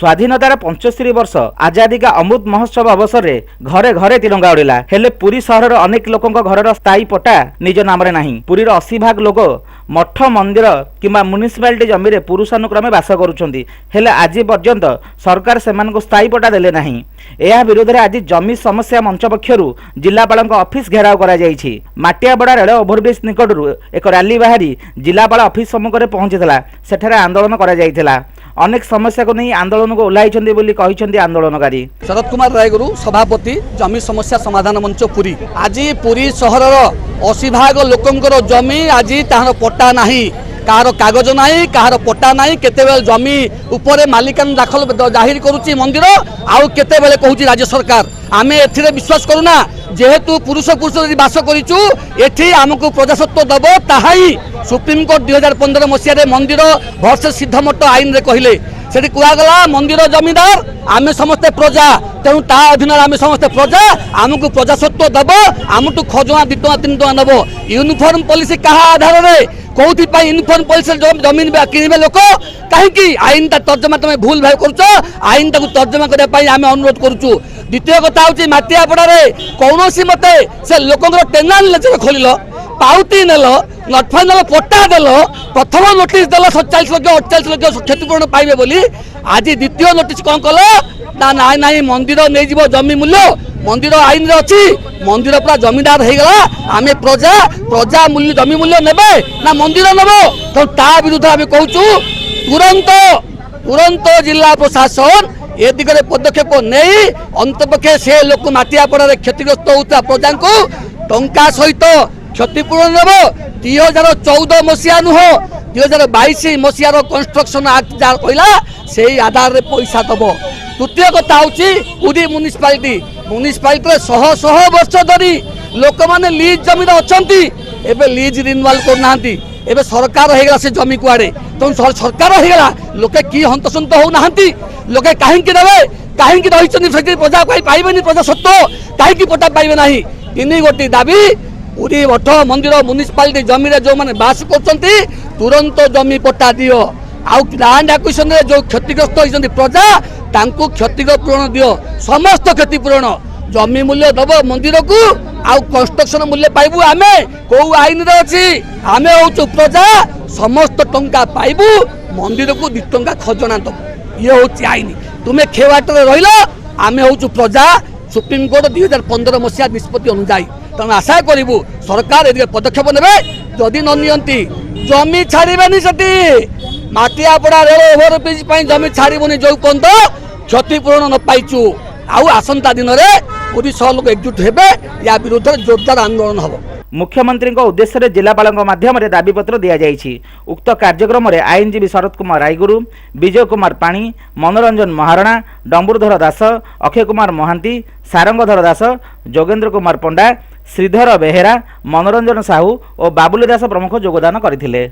स्वाधीनतार 75 वर्ष आजादी का अमृत महोत्सव अवसर में घरे घरे तिरंगा उड़िला हेले पुरी सहर अनेक लोकों घर स्थायी पट्टा निज नाम नहीं। पुरीर 80 भाग लोक मठ मंदिर किंबा म्युनिसिपालिटी जमी पुरुषानुक्रमे बास करुछंती हेले आज पर्यंत सरकार सेमानकु स्थायी पट्टा देले नहीं। यह विरोध में आज जमी समस्या मंच पक्षरु जिलापाल ऑफिस घेराव करा जायछि। माटियाबड़ा रेल ओभरब्रिज निकटरू एक रैली बाहरी जिलापाल ऑफिस सम्मुख में पहुंचीला सेठारे आंदोलन करा जायथिला। अनेक समस्या को नहीं आंदोलन को ओह्लाइछन्ती बोली कहिछन्ती आंदोलनकारी। शरद कुमार रायगुरु सभापति जमी समस्या समाधान मंच पुरी। आज पुरी सहर 80 भाग लोकंकर जमी आज ताहार पट्टा नहीं, कहार कागज नहीं, कहार पट्टा नहीं। केतेबेले जमी उपरे मालिकान दाखल जाहिर करुची मंदिर आउ केतेबेले कहूची राज्य सरकार। आमे एथिरे विश्वास करूना जेहेतु पुरुष पुरुष बास करिचु एठी आमको प्रजासत्व दब ताहाई सुप्रीम कोर्ट 2015 मसीह मंदिर वर्सेस सिद्धमठ आईन रे कहले सेठी कुआगला मंदिर जमीदार आमे समस्ते प्रजा तेणु ता अधीन आमे समस्ते प्रजा आमको प्रजासत्व दब आमटू खजना 2 टଙ୍କା 3 टଙ୍କା नब। यूनिफॉर्म पॉलिसी कहा आधार रे कौथि पाई यूनिफॉर्म पॉलिसी जमीन किनिबे लोक कहीं आईन ता तर्जमा तुम भूल भाव करुच आईन ताकू तर्जमा करने पाई आमे अनुरोध करुचु। द्वितीय कथा हूँ माटियापड़ा कौन मते से लोकंर टेनाल लेजर खोल पाउती नेल नट फाइनाल पट्टा देल प्रथम नोटिस देल 47 लाख 48 लाख क्षतिपूरण पाइबे बोली आज द्वितीय नोटिस कौन कल ना नाई नाई मंदिर नहीं जीव जमी मूल्य मंदिर आईन रे अच्छी मंदिर पूरा जमीदार हो गला आम प्रजा प्रजा मूल्य जमी मूल्य नेबे ना मंदिर नेब तो ता विरुद्ध आम कहूँ तुरंत तुरंत जिला प्रशासन ए दिगरे पदक्षेप नहीं अंतपक्षे से लोक माटियापड़ा क्षतिग्रस्त होता प्रजा को टंका सहित क्षतिपूरण नेब। 2014 मसीहा नुह 2022 मसीहार कंस्ट्रक्शन एक्ट जहाँ कहला से आधार रे पैसा दब। तृतीय कथा हूँ पुरी म्युनिसिपालिटी शह शह वर्ष धरी लोक मैंने लीज जमी अच्छा एवं लीज रिन्यूअल करना एवं सरकार होगा से जमी कुआड़े तो सरकार होगा लोके कि हंतसंत होना लोके कहीं देवे कहीं रही प्रजा पाइबे प्रजा सत्व कहीं पट्टा पाइबे ना। 3 गोटी दाबी पुरी मठ मंदिर म्युनिसिपालिटी जमी जो मैंने बास कर तुरंत जमी पट्टा दियो आउ लैंड एक्विजिशन रे जो क्षतिग्रस्त होती प्रजा तांकू क्षतिपूरण दियो समस्त क्षतिपूरण जमी मूल्य दब मंदिर को आउ कंस्ट्रक्शन मूल्य पाइबू आमे को आईन रे अछि आमे होचु प्रजा समस्त टंका पाइबू मंदिर को 2 टଙ୍କା खजना दब ये होची आईन। तुमे खेवाट रे रहिलो आमे होचु प्रजा सुप्रीम कोर्ट 2015 मसीहा निष्पत्ति अनुसार तेणु आशा करूँ सरकार ए पदक्षेप ने जदि न नियंती जमी छाड़बेनि से माटियापड़ा रेल ओभरब्रिज जमी छाड़बनी जो पर्यंत क्षतिपूरण न पाइचु आउ आसंता दिन में पुरी सह लोक एकजुट हेबे या विरुद्ध जोरदार आंदोलन हम। मुख्यमंत्री उद्देश्य जिलापाल माध्यम दाबीपत्र दि जाइछि। उक्त कार्यक्रम में आईनजीवी शरद कुमार रायगुरु, विजय कुमार पाणी, मनोरंजन महारणा, डम्बुरधर दास, अक्षय कुमार महांती, सारंगधर दास, जोगेन्द्र कुमार पंडा, श्रीधर बेहेरा, मनोरंजन साहू और बाबुली दास प्रमुख योगदान करथिले।